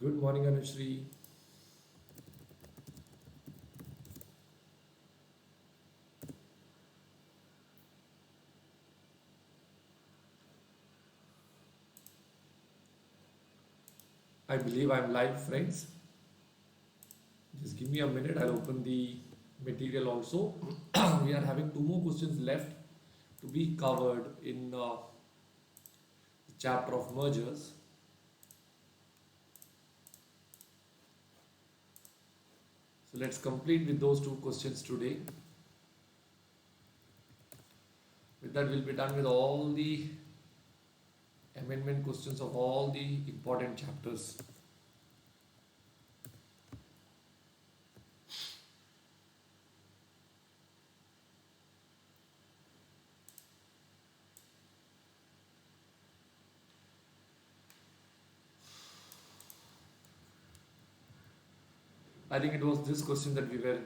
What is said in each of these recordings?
Good morning, Anushri. I believe I'm live, friends. Just give me a minute. I'll open the material also. We are having two more questions left to be covered in the chapter of mergers. So let's complete with those two questions today. With that, we'll be done with all the amendment questions of all the important chapters. I think it was this question that we were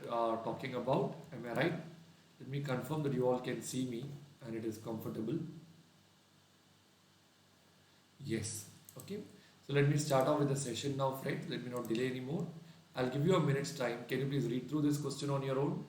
talking about. Am I right? Let me confirm that you all can see me and it is comfortable. Yes. Okay. So let me start off with the session now, friends. Let me not delay anymore. I'll give you a minute's time. Can you please read through this question on your own?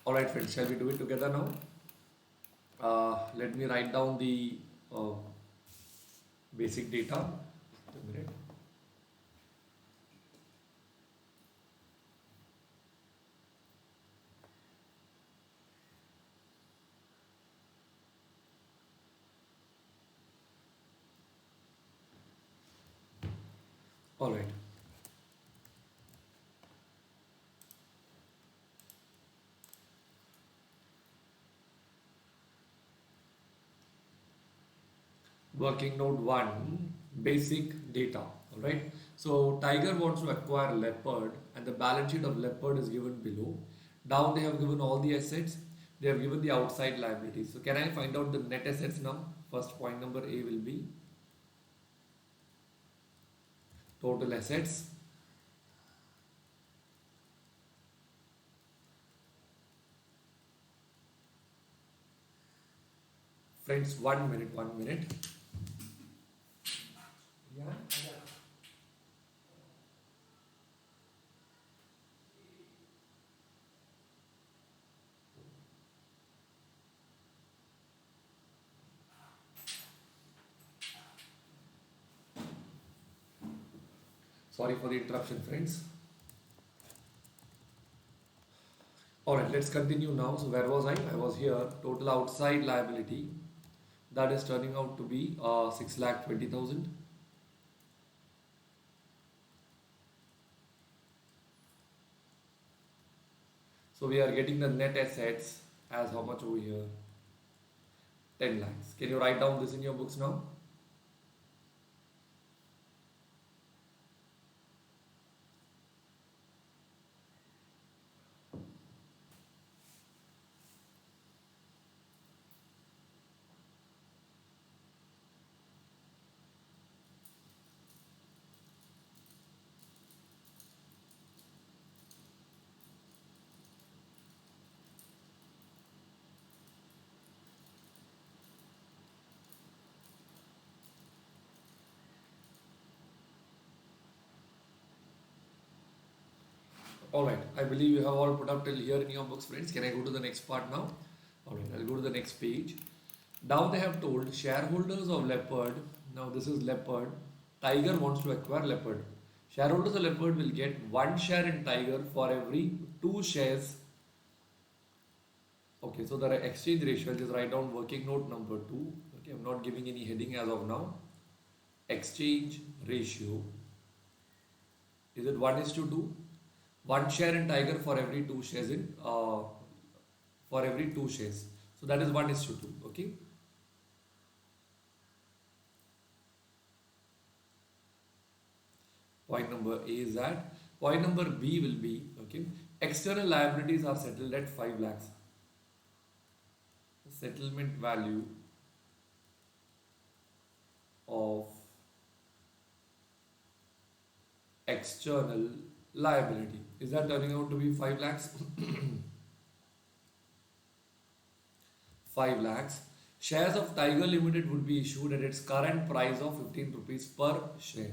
All right, friends. Shall we do it together now? Let me write down the uh, basic data. A minute. All right. Working note 1, basic data. All right. So Tiger wants to acquire Leopard and the balance sheet of Leopard is given below. Down they have given all the assets. They have given the outside liabilities. So can I find out the net assets now? First point number A will be total assets. Friends, 1 minute, 1 minute. Yeah. Sorry for the interruption, friends. All right, let's continue now. So where was I? I was here. Total outside liability that is turning out to be 6,20,000. So we are getting the net assets as how much over here? 10 lakhs. Can you write down this in your books now? Alright, I believe you have all put up till here in your books, friends. Can I go to the next part now? Alright, I'll go to the next page. Now they have told shareholders of Leopard, now this is Leopard, Tiger wants to acquire Leopard. Shareholders of Leopard will get 1 share in Tiger for every 2 shares. Okay, so the exchange ratio, I'll just write down working note number 2. Okay, I'm not giving any heading as of now. Exchange ratio, is it 1:2? 1 share in Tiger for every 2 shares in, for every 2 shares. So that is 1:2, okay. Point number A is that. Point number B will be, okay, external liabilities are settled at 5 lakhs. The settlement value of external liability, is that turning out to be 5 lakhs? 5 lakhs. Shares of Tiger Limited would be issued at its current price of 15 rupees per share.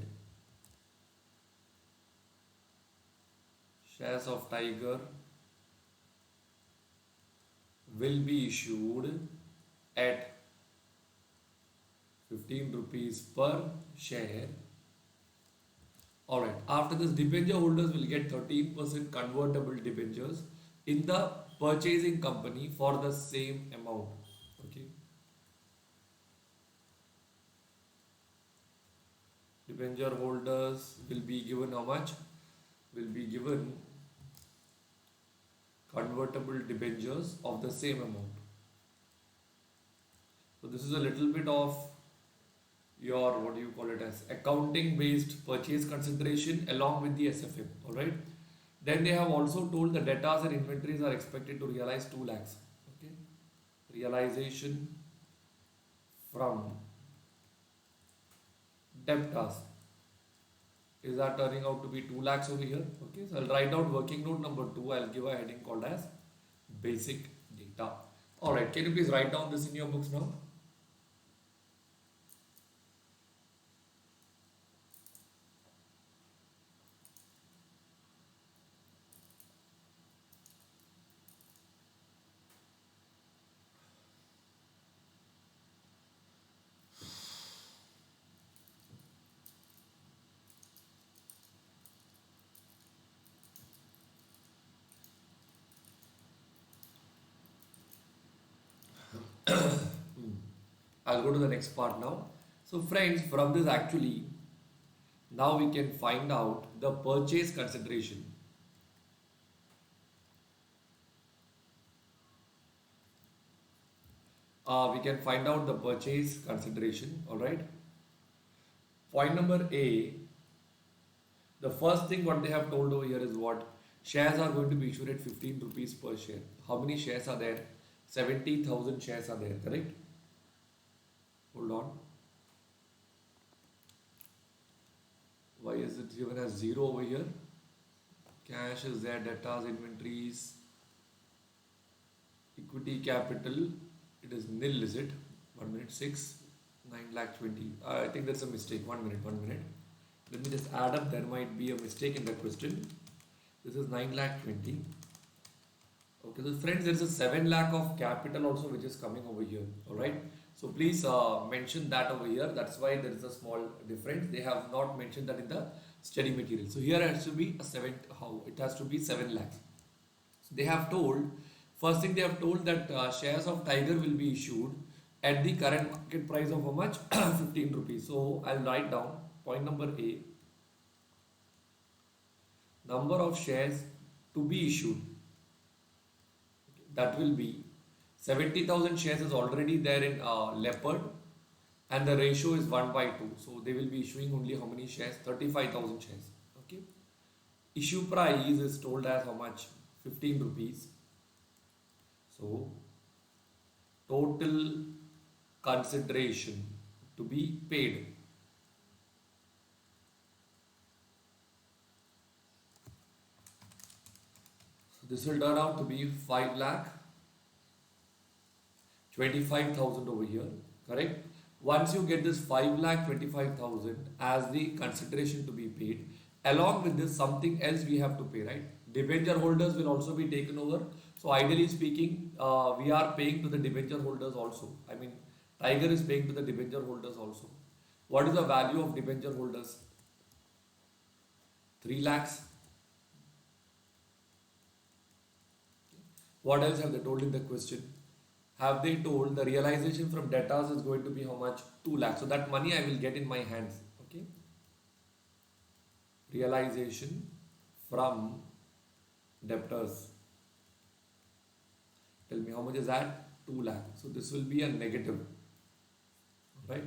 Shares of Tiger will be issued at 15 rupees per share. Alright, after this, debenture holders will get 13% convertible debentures in the purchasing company for the same amount. Okay. Debenture holders will be given how much? Will be given convertible debentures of the same amount. So this is a little bit of your, what do you call it, as accounting based purchase consideration along with the SFM. Alright. Then they have also told the debtors and inventories are expected to realize 2 lakhs. Okay. Realization from debtors, is that turning out to be 2 lakhs over here? Okay, so I'll write down working note number 2. I'll give a heading called as basic data. Alright, can you please write down this in your books now? I'll go to the next part now. So friends, from this actually, now we can find out the purchase consideration. We can find out the purchase consideration. Alright. Point number A, the first thing what they have told over here is what? Shares are going to be issued at 15 rupees per share. How many shares are there? 70,000 shares are there, correct? Hold on. Why is it given as 0 over here? Cash is there, debtors, inventories, equity capital, it is nil, is it? 1 minute, 6, 9 lakh 20. I think that's a mistake. 1 minute. Let me just add up. There might be a mistake in the question. This is 9 lakh 20. Okay, so friends, there is a 7 lakh of capital also which is coming over here. Alright. So please mention that over here. That's why there is a small difference. They have not mentioned that in the study material. So here it has to be a 7. How? It has to be 7 lakhs. So they have told, first thing they have told that shares of Tiger will be issued at the current market price of how much? 15 rupees. So I'll write down point number A. Number of shares to be issued that will be 70,000 shares is already there in Leopard, and the ratio is 1 by 2. So they will be issuing only how many shares? 35,000 shares. Okay. Issue price is told as how much? 15 rupees. So total consideration to be paid. This will turn out to be 5,25,000 over here, correct? Once you get this 5,25,000 as the consideration to be paid, along with this something else we have to pay, right? Debenture holders will also be taken over. So ideally speaking, we are paying to the debenture holders also. I mean, Tiger is paying to the debenture holders also. What is the value of debenture holders? 3 lakhs. What else have they told in the question? Have they told the realization from debtors is going to be how much? 2 lakhs. So that money I will get in my hands. Okay. Realization from debtors. Tell me how much is that? 2 lakhs. So this will be a negative. Right.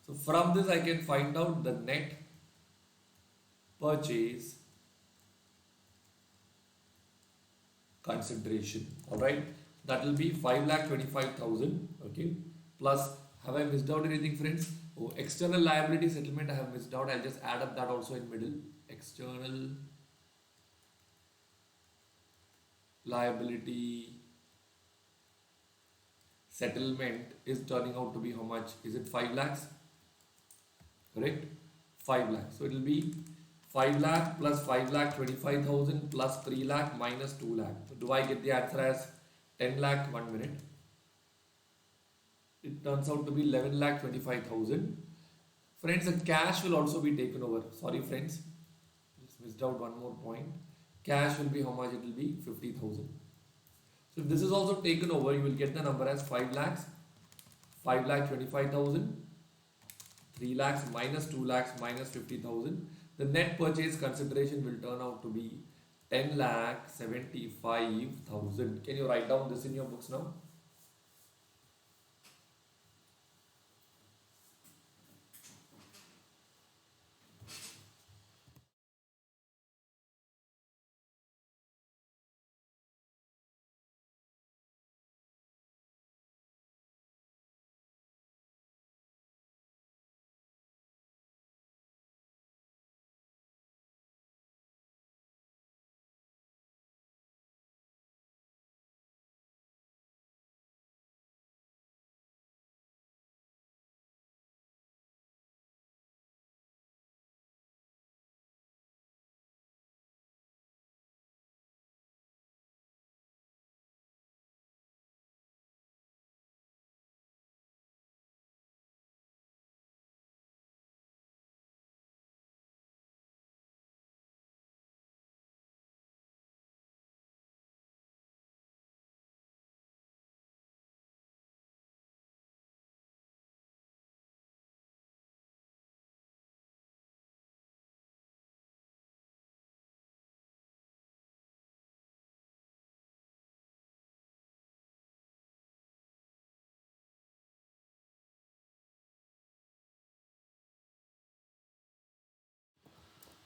So from this I can find out the net purchase consideration. Alright. That will be 5,25,000. Okay. Plus, have I missed out anything, friends? Oh, external liability settlement I have missed out. I'll just add up that also in middle. External liability settlement is turning out to be how much? Is it 5 lakhs? Correct? 5 lakhs. So it will be 5 lakh plus 5,25,000 plus 3 lakh minus 2 lakh. So do I get the answer as 10 lakh? 1 minute. It turns out to be 11,25,000. Friends, the cash will also be taken over. Sorry friends, just missed out one more point. Cash will be how much? It will be 50,000. So if this is also taken over, you will get the number as 5 lakhs, 5,25,000, 3 lakhs minus 2 lakhs minus 50,000. The net purchase consideration will turn out to be 10,75,000. Can you write down this in your books now?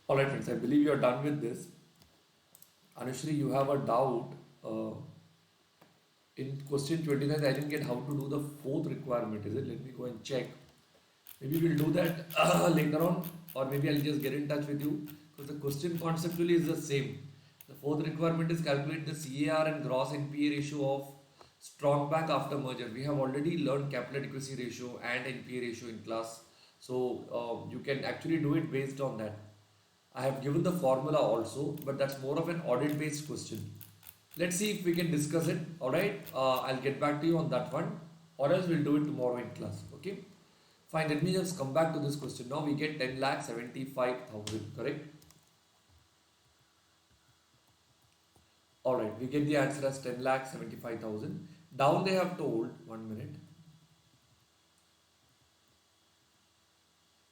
Alright friends, I believe you are done with this. Anushri, you have a doubt. In question 29, I didn't get how to do the fourth requirement, is it? Let me go and check. Maybe we'll do that later on, or maybe I'll just get in touch with you, because the question conceptually is the same. The fourth requirement is calculate the CAR and gross NPA ratio of strong bank after merger. We have already learned capital adequacy ratio and NPA ratio in class, so you can actually do it based on that. I have given the formula also, but that's more of an audit based question. Let's see if we can discuss it. Alright, I'll get back to you on that one, or else we'll do it tomorrow in class. Okay, fine. Let me just come back to this question. Now we get 10,75,000, correct? Alright, we get the answer as 10,75,000. Down they have told, 1 minute.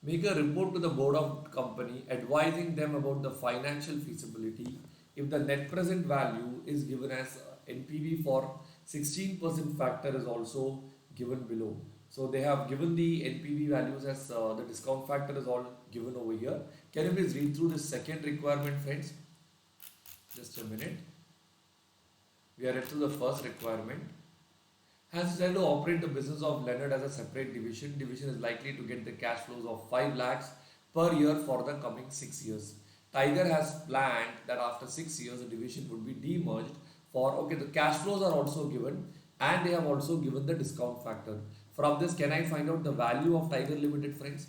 Make a report to the board of company advising them about the financial feasibility if the net present value is given as NPV for 16% factor is also given below. So they have given the NPV values as the discount factor is all given over here. Can you please read through the second requirement, friends? Just a minute. We are into the first requirement. Has decided to operate the business of Leonard as a separate division. Division is likely to get the cash flows of 5 lakhs per year for the coming 6 years. Tiger has planned that after 6 years the division would be demerged for, okay, the cash flows are also given and they have also given the discount factor. From this, can I find out the value of Tiger Limited, friends?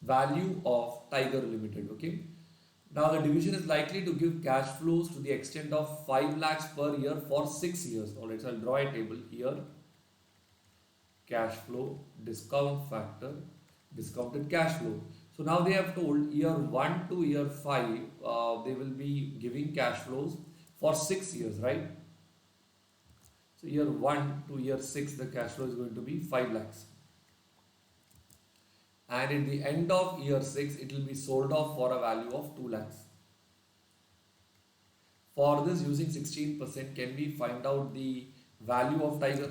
Value of Tiger Limited, okay? Now the division is likely to give cash flows to the extent of 5 lakhs per year for 6 years. Alright, so I'll draw a table here. Cash flow, discount factor, discounted cash flow. So now they have told year 1 to year 5, they will be giving cash flows for 6 years, right? So year 1 to year 6, the cash flow is going to be 5 lakhs. And in the end of year 6, it will be sold off for a value of 2 lakhs. For this, using 16%, can we find out the value of Tiger?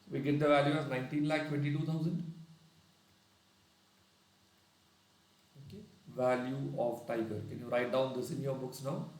We get the value as 19 lakh 22,000. Okay. Value of Tiger. Can you write down this in your books now?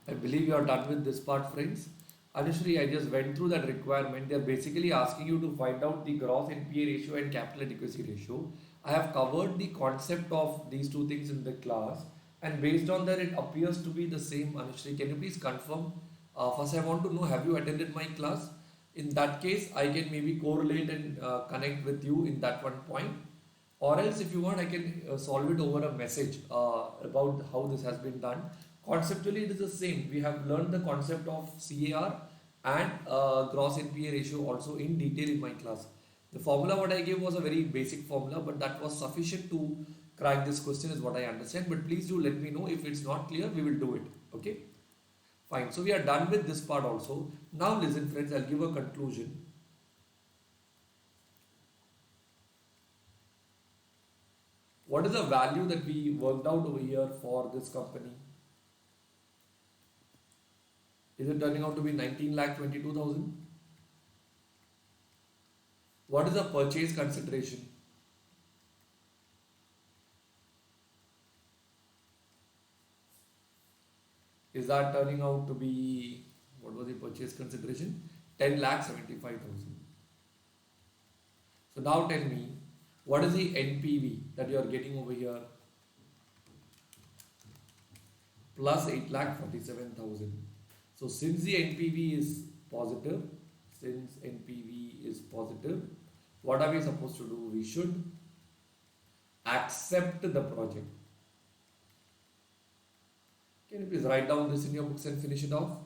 I believe you are done with this part, friends. Anushri, I just went through that requirement. They are basically asking you to find out the gross NPA ratio and capital adequacy ratio. I have covered the concept of these two things in the class, and based on that, it appears to be the same. Anushri, can you please confirm? First, I want to know, have you attended my class? In that case, I can maybe correlate and connect with you in that one point. Or else, if you want, I can solve it over a message about how this has been done. Conceptually, it is the same. We have learned the concept of CAR and gross NPA ratio also in detail in my class. The formula what I gave was a very basic formula, but that was sufficient to crack this question is what I understand. But please do let me know if it's not clear, we will do it. Okay? Fine. So we are done with this part also. Now listen friends, I'll give a conclusion. What is the value that we worked out over here for this company? Is it turning out to be 19 lakh 22,000? What is the purchase consideration? Is that turning out to be, what was the purchase consideration? 10 lakh 75,000. So now tell me, what is the NPV that you are getting over here? Plus 8 lakh 47,000. So since the NPV is positive, What are we supposed to do? We should accept the project. Can you please write down this in your books and finish it off?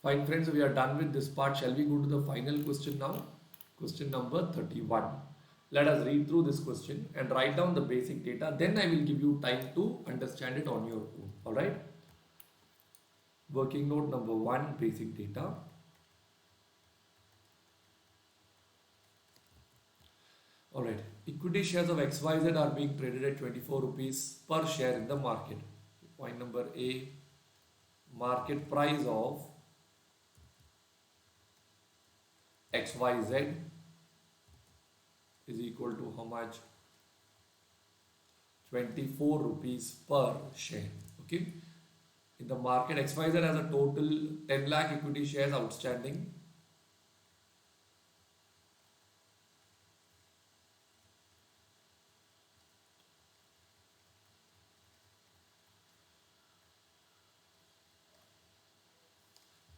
Fine friends, we are done with this part. Shall we go to the final question now? Question number 31. Let us read through this question and write down the basic data. Then I will give you time to understand it on your own. Alright. Working note number 1, basic data. Alright. Equity shares of XYZ are being traded at 24 rupees per share in the market. Point number A. Market price of XYZ is equal to how much? 24 rupees per share. Okay. In the market, XYZ has a total 10 lakh equity shares outstanding.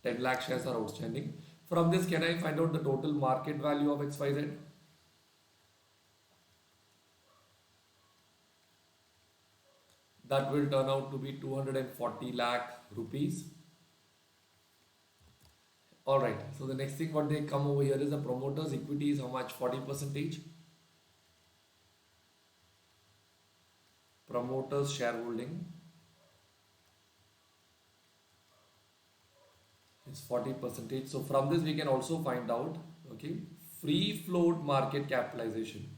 Ten lakh shares are outstanding. From this, can I find out the total market value of XYZ? That will turn out to be 240 lakh rupees. Alright, so the next thing what they come over here is the promoter's equity is how much? 40%. Promoter's shareholding is 40%. So from this we can also find out, okay, free float market capitalization.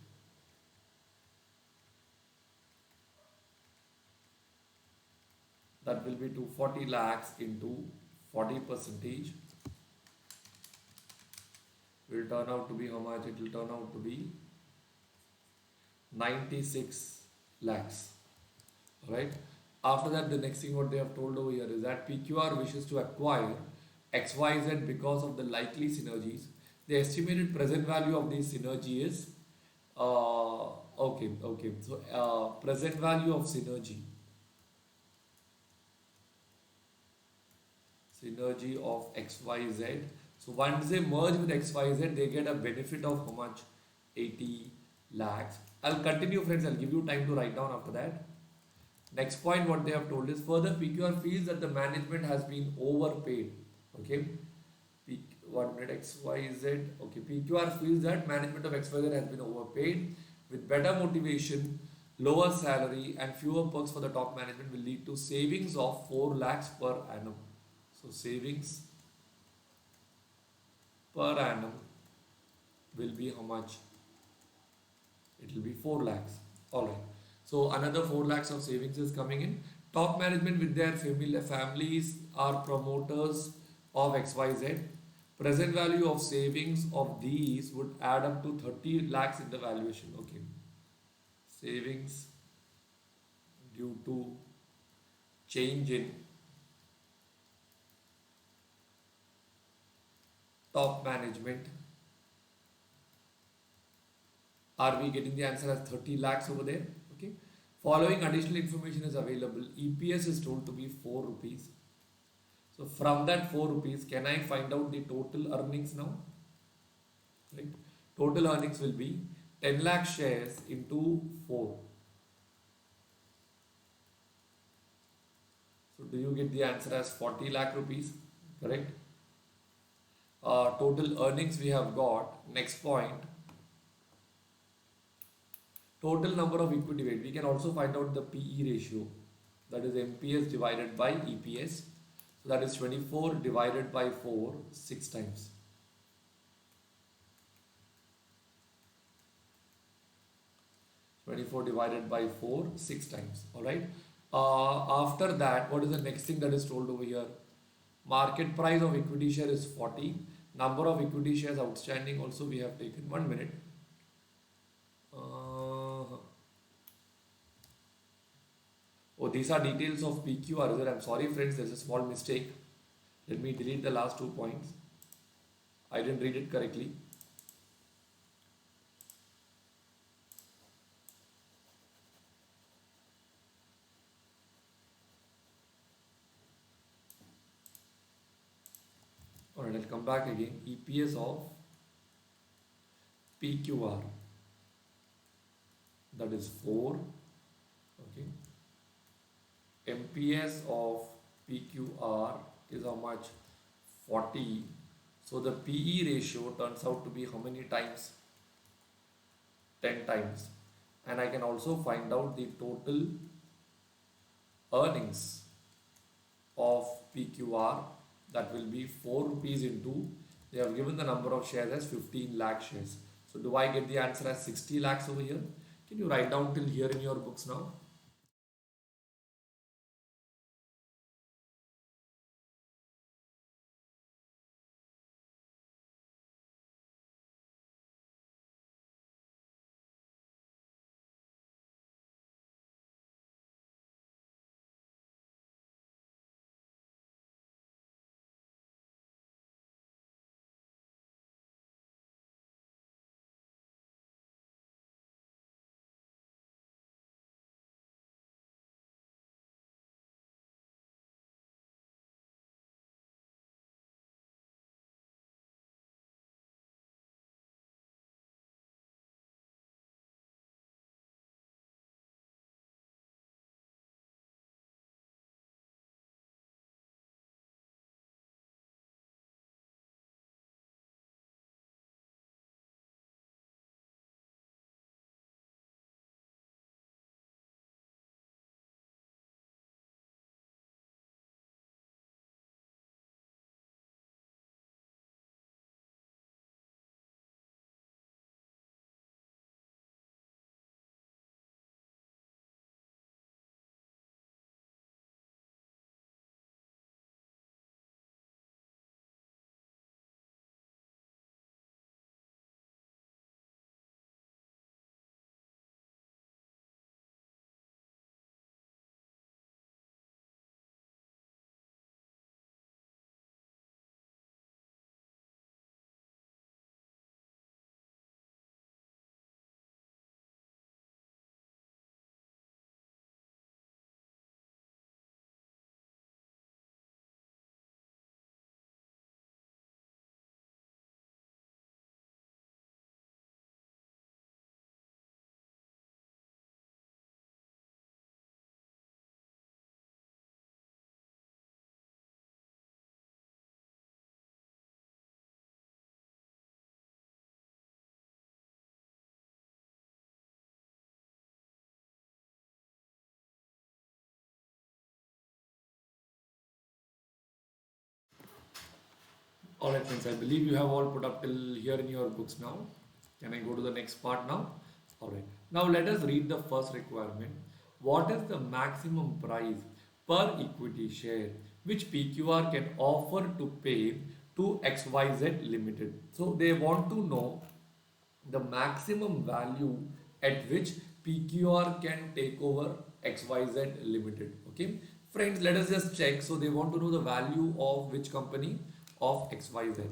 That will be 240 lakhs into 40% will turn out to be how much? It will turn out to be 96 lakhs. Right. After that, the next thing what they have told over here is that PQR wishes to acquire XYZ because of the likely synergies. The estimated present value of this synergy is okay. So present value of synergy of XYZ. So once they merge with XYZ, they get a benefit of how much? 80 lakhs. I'll continue, friends. I'll give you time to write down after that. Next point, what they have told is further PQR feels that the management has been overpaid. Okay. 1 minute XYZ. Okay. PQR feels that management of XYZ has been overpaid. With better motivation, lower salary, and fewer perks for the top management will lead to savings of 4 lakhs per annum. So savings per annum will be how much? It will be 4 lakhs. Alright. So another 4 lakhs of savings is coming in. Top management with their families are promoters of XYZ. Present value of savings of these would add up to 30 lakhs in the valuation. Okay. Savings due to change in top management. Are we getting the answer as 30 lakhs over there? Okay. Following additional information is available. EPS is told to be 4 rupees. So from that 4 rupees, can I find out the total earnings now? Right. Total earnings will be 10 lakh shares into 4. So do you get the answer as 40 lakh rupees? Correct. Total earnings we have got. Next point. Total number of equity weight. We can also find out the PE ratio. That is MPS divided by EPS. So that is 24 divided by 4, 6 times. 24 divided by 4, 6 times. Alright. After that, what is the next thing that is told over here? Market price of equity share is 40. Number of equity shares outstanding also we have taken. 1 minute. Oh, these are details of PQR. I'm sorry friends, there's a small mistake. Let me delete the last 2 points. I didn't read it correctly. Alright, I'll come back again. EPS of PQR, that is 4. Okay. MPS of PQR is how much? 40. So the PE ratio turns out to be how many times? 10 times. And I can also find out the total earnings of PQR, that will be 4 rupees into, they have given the number of shares as 15 lakh shares. So do I get the answer as 60 lakhs over here? Can you write down till here in your books now? Alright friends, I believe you have all put up till here in your books now. Can I go to the next part now? Alright. Now let us read the first requirement. What is the maximum price per equity share which PQR can offer to pay to XYZ Limited. So they want to know the maximum value at which PQR can take over XYZ Limited. Okay, friends, let us just check. So they want to know the value of which company? Of XYZ.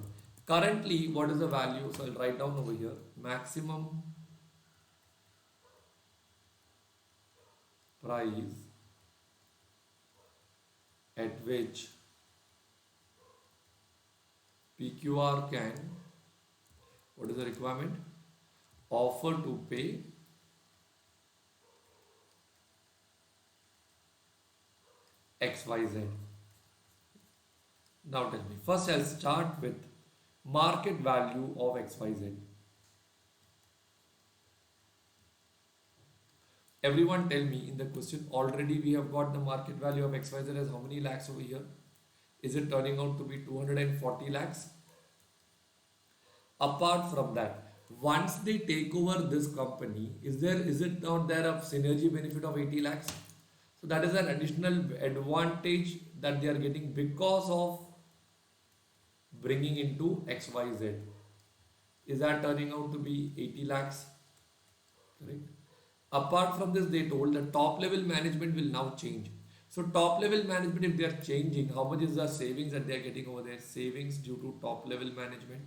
Currently, what is the value? So I'll write down over here maximum price at which PQR can, what is the requirement? Offer to pay XYZ. Now tell me, first I'll start with market value of XYZ. Everyone tell me in the question, already we have got the market value of XYZ as how many lakhs over here? Is it turning out to be 240 lakhs? Apart from that, once they take over this company, is it not there a synergy benefit of 80 lakhs? So that is an additional advantage that they are getting because of bringing into XYZ. Is that turning out to be 80 lakhs? Correct. Apart from this, they told that top level management will now change. So top level management, if they are changing, how much is the savings that they are getting over there? Savings due to top level management.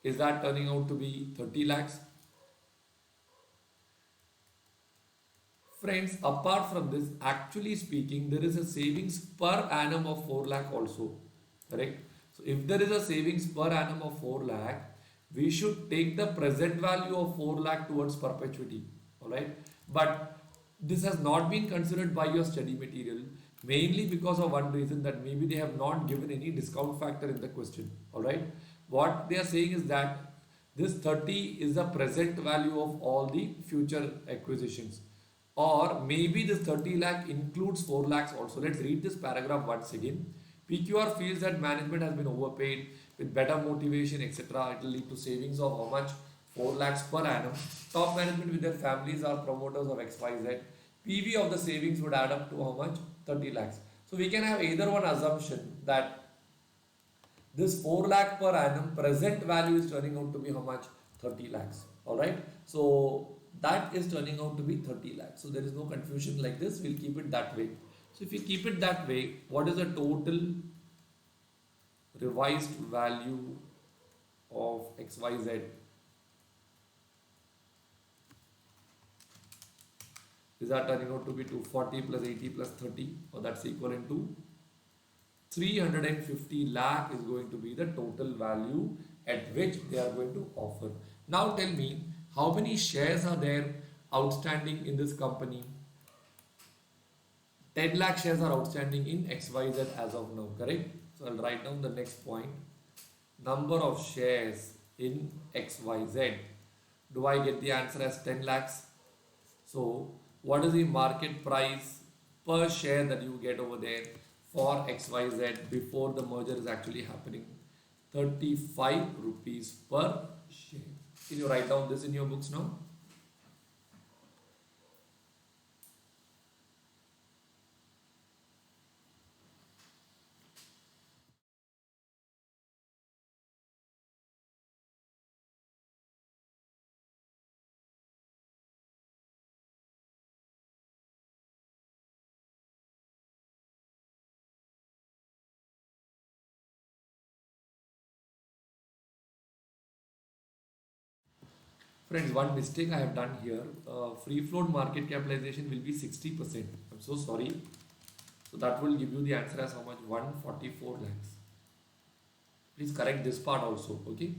Is that turning out to be 30 lakhs? Friends, apart from this, actually speaking, there is a savings per annum of 4 lakh also. Correct? So if there is a savings per annum of 4 lakh, we should take the present value of 4 lakh towards perpetuity. Alright? But this has not been considered by your study material mainly because of one reason, that maybe they have not given any discount factor in the question. Alright? What they are saying is that this 30 is the present value of all the future acquisitions, or maybe this 30 lakh includes 4 lakhs also. Let's read this paragraph once again. PQR feels that management has been overpaid. With better motivation, etc., it will lead to savings of how much? 4 lakhs per annum. Top management with their families are promoters of XYZ. PV of the savings would add up to how much? 30 lakhs. So we can have either one assumption that this 4 lakh per annum present value is turning out to be how much? 30 lakhs. Alright. So that is turning out to be 30 lakhs. So there is no confusion like this. We'll keep it that way. So if you keep it that way, what is the total revised value of XYZ? Is that turning out to be 240 plus 80 plus 30, or that's equivalent to 350 lakh is going to be the total value at which they are going to offer. Now tell me, how many shares are there outstanding in this company? 10 lakh shares are outstanding in XYZ as of now, correct? So I'll write down the next point. Number of shares in XYZ. Do I get the answer as 10 lakhs? So what is the market price per share that you get over there for XYZ before the merger is actually happening? 35 rupees per share. Can you write down this in your books now? Friends, one mistake I have done here. Free float market capitalization will be 60%. I'm so sorry. So that will give you the answer as how much? 144 lakhs. Please correct this part also. Okay.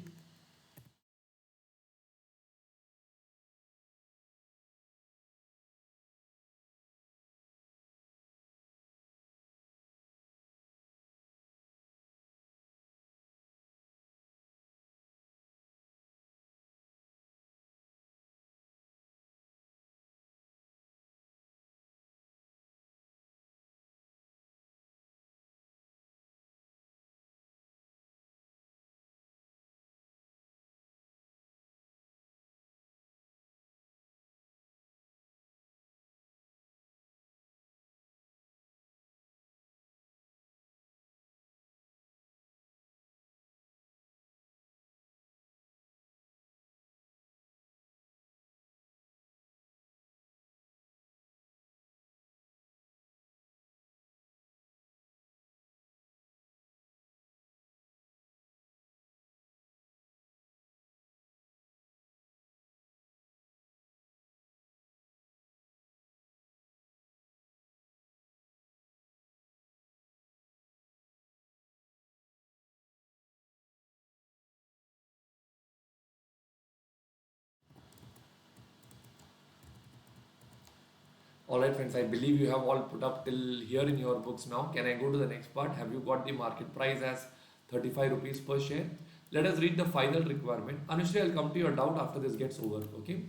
Alright friends, I believe you have all put up till here in your books now. Can I go to the next part? Have you got the market price as 35 rupees per share? Let us read the final requirement. Anushri, I'll come to your doubt after this gets over. Okay.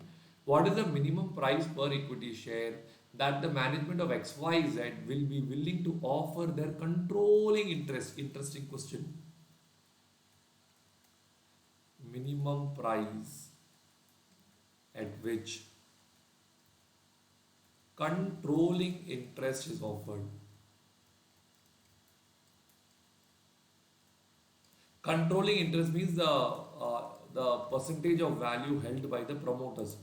What is the minimum price per equity share that the management of XYZ will be willing to offer their controlling interest? Interesting question. Minimum price at which controlling interest is offered. Controlling interest means the percentage of value held by the promoters.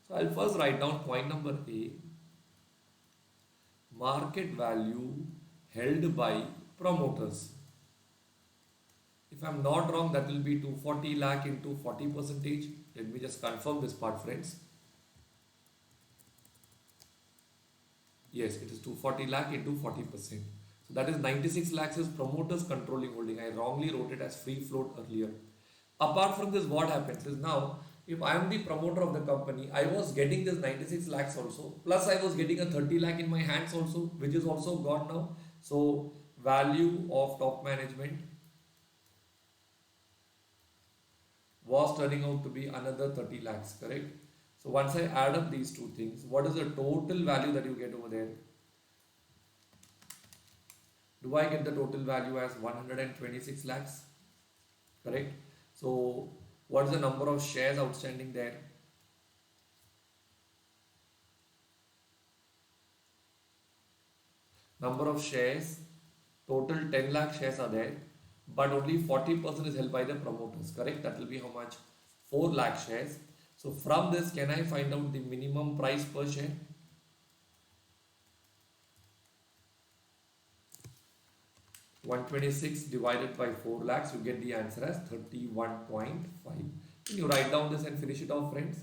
So I'll first write down point number A, market value held by promoters. If I'm not wrong, that will be 240 lakh into 40 percentage. Let me just confirm this part, friends. Yes, it is 240 lakh into 40%. So that is 96 lakhs is promoters controlling holding. I wrongly wrote it as free float earlier. Apart from this, what happens is now, if I am the promoter of the company, I was getting this 96 lakhs also, plus I was getting a 30 lakh in my hands also, which is also gone now. So value of top management was turning out to be another 30 lakhs, correct? So once I add up these two things, what is the total value that you get over there? Do I get the total value as 126 lakhs? Correct. So what is the number of shares outstanding there? Number of shares, total 10 lakh shares are there, but only 40% is held by the promoters, correct? That will be how much? 4 lakh shares. So from this, can I find out the minimum price per share? (126) divided by 4 lakhs, you get the answer as 31.5. Can you write down this and finish it off, friends?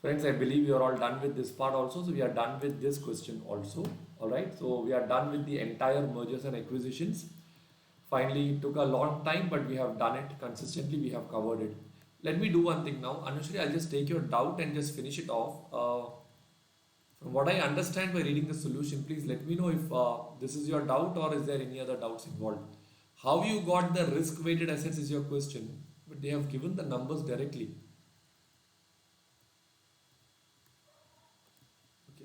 Friends, I believe you are all done with this part also. So we are done with this question also. Alright, so we are done with the entire mergers and acquisitions. Finally, it took a long time, but we have done it consistently. We have covered it. Let me do one thing now. Anushri, I'll just take your doubt and just finish it off. From what I understand by reading the solution, please let me know if this is your doubt or is there any other doubts involved. How you got the risk-weighted assets is your question, but they have given the numbers directly.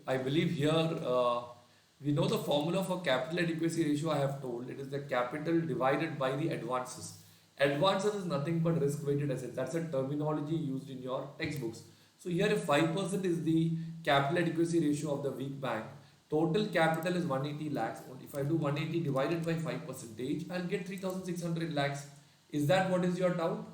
I believe here we know the formula for capital adequacy ratio. I have told it is the capital divided by the advances. Advances is nothing but risk weighted assets. That's a terminology used in your textbooks. So here if 5% is the capital adequacy ratio of the weak bank, total capital is 180 lakhs. If I do 180 divided by 5 percentage, I'll get 3600 lakhs. Is that what is your doubt?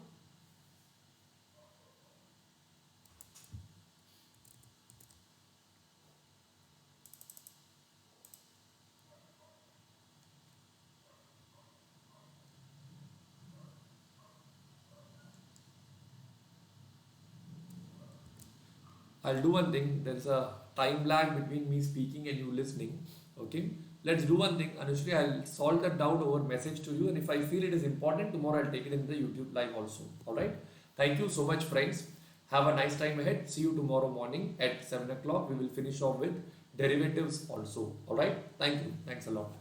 I'll do one thing. There's a time lag between me speaking and you listening. Okay. Let's do one thing. Anushri, I'll solve that doubt over message to you. And if I feel it is important, tomorrow I'll take it in the YouTube live also. Alright. Thank you so much, friends. Have a nice time ahead. See you tomorrow morning at 7 o'clock. We will finish off with derivatives also. Alright. Thank you. Thanks a lot.